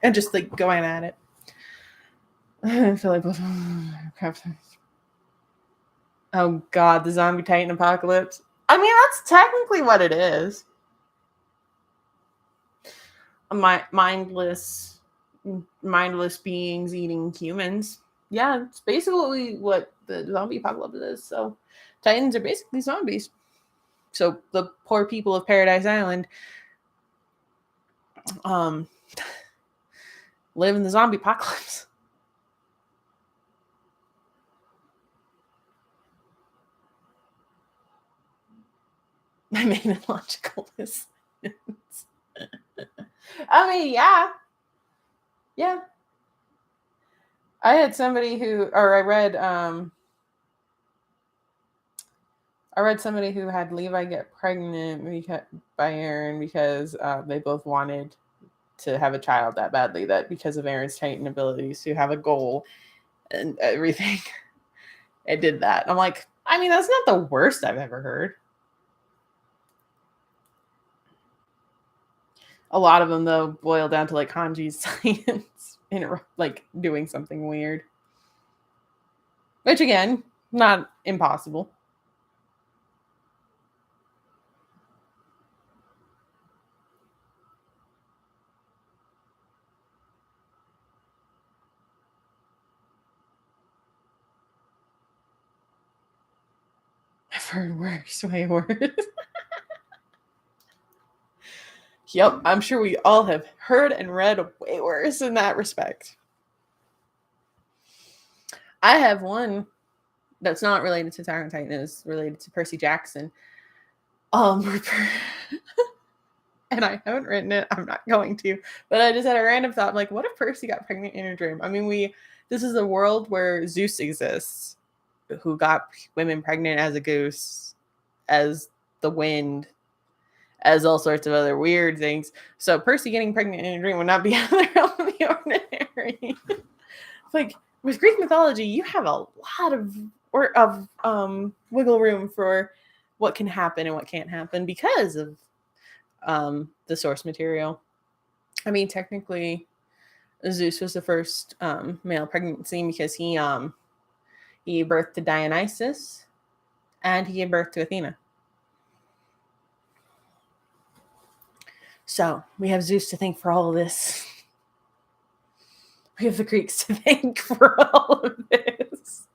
and just like going at it. I feel like both. Oh God, the zombie Titan apocalypse. I mean, that's technically what it is. mindless beings eating humans. Yeah, it's basically what the zombie apocalypse is. So Titans are basically zombies. So the poor people of Paradise Island um live in the zombie apocalypse. I made a logical decisions. I mean, yeah. Yeah. I had somebody who, or I read somebody who had Levi get pregnant by Aaron because they both wanted to have a child that badly, that because of Aaron's Titan abilities to have a goal and everything, it did that. I'm like, I mean, that's not the worst I've ever heard. A lot of them, though, boil down to like Hanji's science and like doing something weird. Which, again, not impossible. I've heard worse, way worse. Yep, I'm sure we all have heard and read way worse in that respect. I have one that's not related to Tyrant Titan, is related to Percy Jackson. And I haven't written it. I'm not going to, but I just had a random thought. I'm like, what if Percy got pregnant in a dream? I mean, this is a world where Zeus exists, who got women pregnant as a goose, as the wind, as all sorts of other weird things. So Percy getting pregnant in a dream would not be out of the realm of the ordinary. Like with Greek mythology, you have a lot of wiggle room for what can happen and what can't happen because of the source material. I mean, technically, Zeus was the first male pregnancy because he gave birth to Dionysus and he gave birth to Athena. So we have Zeus to thank for all of this. We have the Greeks to thank for all of this.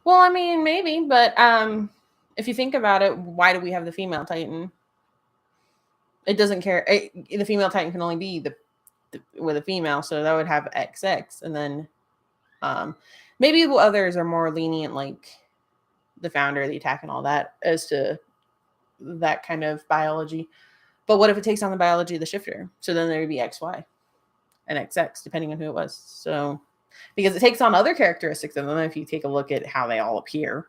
Well, I mean, maybe, but if you think about it, why do we have the female Titan? It doesn't care. The female Titan can only be with a female, so that would have XX, and then maybe others are more lenient, like the founder, the attack, and all that, as to that kind of biology. But what if it takes on the biology of the shifter? So then there would be XY and XX, depending on who it was. So because it takes on other characteristics of them, if you take a look at how they all appear,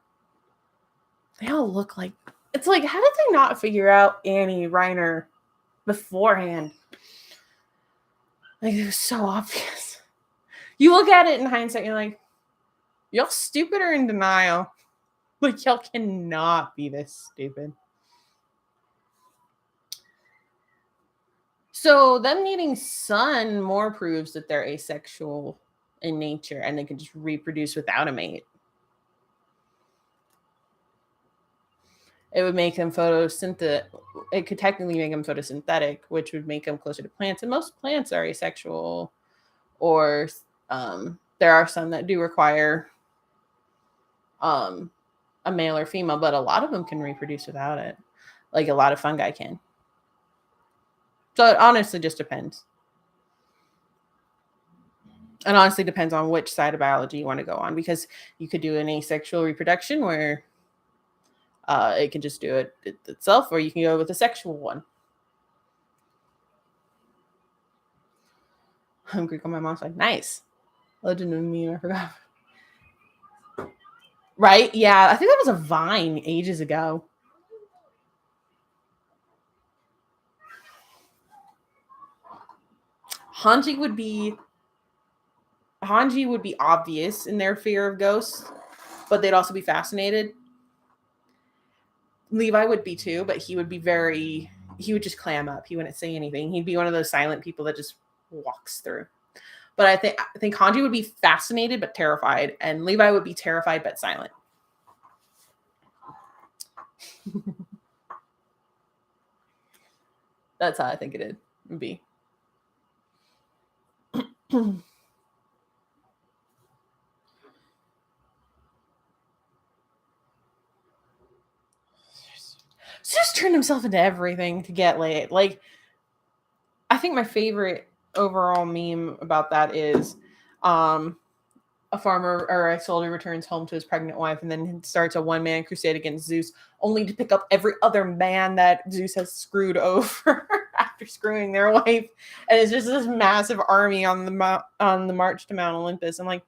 they all look like, it's like, how did they not figure out Annie Reiner beforehand? Like, it was so obvious. You look at it in hindsight, you're like, y'all stupid or in denial. Like, y'all cannot be this stupid. So them needing Sun more proves that they're asexual in nature and they can just reproduce without a mate. It would make them photosynthetic. It could technically make them photosynthetic, which would make them closer to plants. And most plants are asexual, or there are some that do require a male or female, but a lot of them can reproduce without it. Like a lot of fungi can. So it honestly just depends. It honestly depends on which side of biology you want to go on, because you could do an asexual reproduction where it can just do it itself, or you can go with a sexual one. I'm Greek on my mom's side. Nice. Legend of me, I forgot. Right? Yeah, I think that was a Vine ages ago. Hanji would be obvious in their fear of ghosts, but they'd also be fascinated. Levi would be too, but he would just clam up. He wouldn't say anything. He'd be one of those silent people that just walks through. But I think Hanji would be fascinated but terrified, and Levi would be terrified but silent. That's how I think it would be. Just turned himself into everything to get laid. Like, I think my favorite overall meme about that is a farmer or a soldier returns home to his pregnant wife and then starts a one-man crusade against Zeus, only to pick up every other man that Zeus has screwed over after screwing their wife. And it's just this massive army on the march to Mount Olympus. I'm like,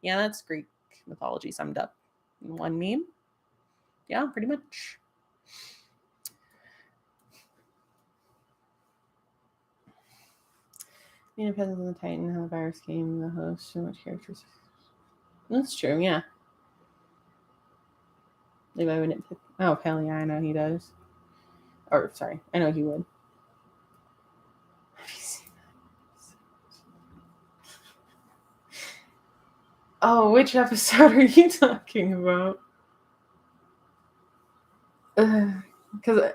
yeah, that's Greek mythology summed up in one meme. Yeah, pretty much. It depends on the Titan, how the virus came, the host, so much characters. That's true, yeah. Levi wouldn't pick. Oh, hell yeah, I know he does. Or, sorry, I know he would. Oh, which episode are you talking about? Because,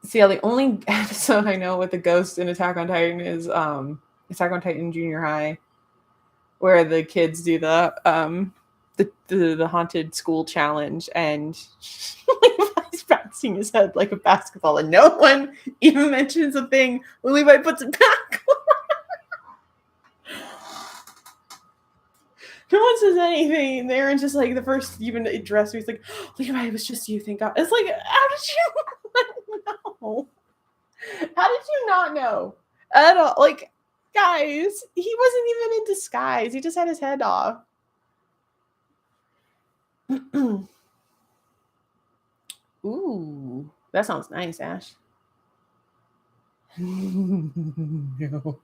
see, the only episode I know with the ghost in Attack on Titan is Attack on Titan Junior High, where the kids do the haunted school challenge, and Levi's bouncing his head like a basketball, and no one even mentions a thing when Levi puts it back. No one says anything. Aaron's just like the first even address me. He's like, oh, Levi, it was just you. Thank God. It's like, how did you not know? How did you not know at all? Like, guys, he wasn't even in disguise. He just had his head off. Ooh, that sounds nice, Ash. No,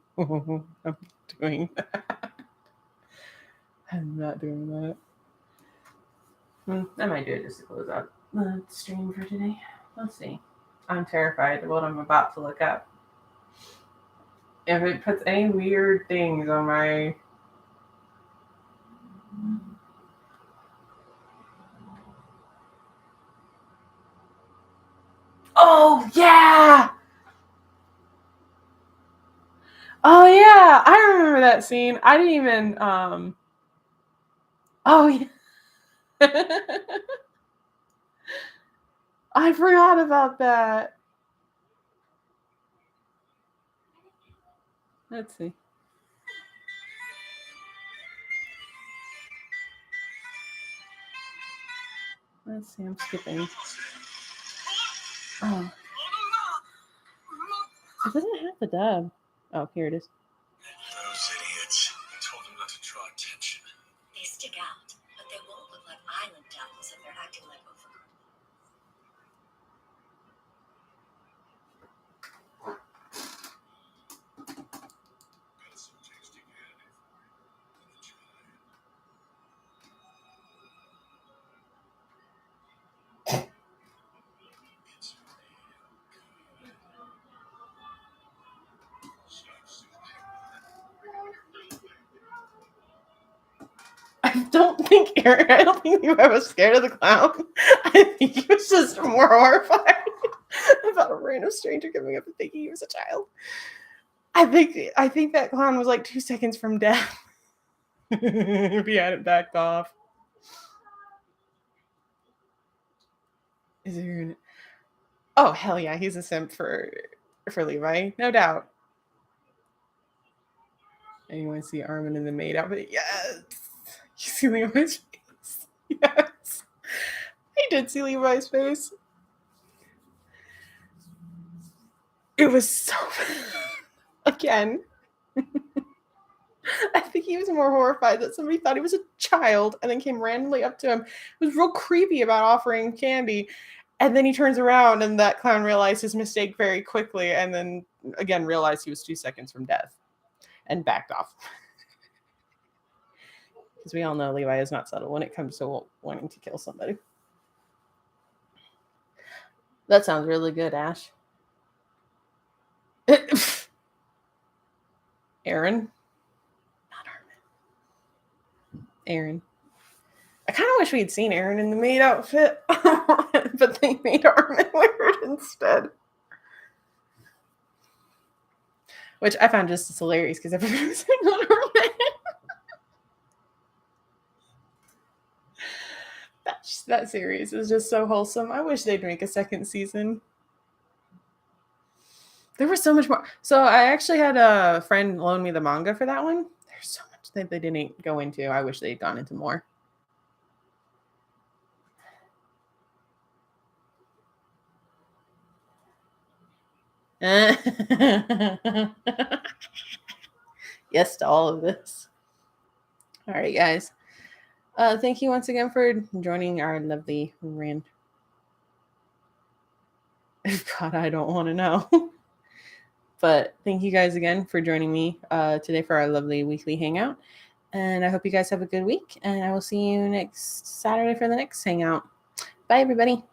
I'm doing that. I'm not doing that. I might do it just to close out the stream for today. Let's see. I'm terrified of what I'm about to look up. If it puts any weird things on my... Oh, yeah! Oh, yeah! I remember that scene. I didn't even... Oh, yeah. I forgot about that. Let's see. Let's see, I'm skipping. Oh. It doesn't have the dub. Oh, here it is. Those idiots. I told them not to draw attention. They stick out, but they won't look like island devils if they're acting like overgrown. I don't think Levi was scared of the clown. I think he was just more horrified about a random stranger coming up and thinking he was a child. I think that clown was like 2 seconds from death. If he hadn't backed off. Is there an... Oh, hell yeah, he's a simp for Levi, no doubt. And you want to see Armin in the maid outfit? Yes! You see Levi's face? Yes! I did see Levi's face. It was so... Again. I think he was more horrified that somebody thought he was a child and then came randomly up to him. It was real creepy about offering candy. And then he turns around and that clown realized his mistake very quickly and then again realized he was 2 seconds from death and backed off. Because we all know Levi is not subtle when it comes to wanting to kill somebody. That sounds really good, Ash. Aaron. Not Armin. Aaron. I kind of wish we'd seen Aaron in the maid outfit, but they made Armin wear it instead. Which I found just as hilarious because everyone was saying on Armin. That series is just so wholesome. I wish they'd make a second season. There was so much more. So I actually had a friend loan me the manga for that one. There's so much that they didn't go into. I wish they'd gone into more. Yes to all of this. All right, guys. Thank you once again for joining our lovely rant. God, I don't want to know. But thank you guys again for joining me today for our lovely weekly hangout. And I hope you guys have a good week. And I will see you next Saturday for the next hangout. Bye, everybody.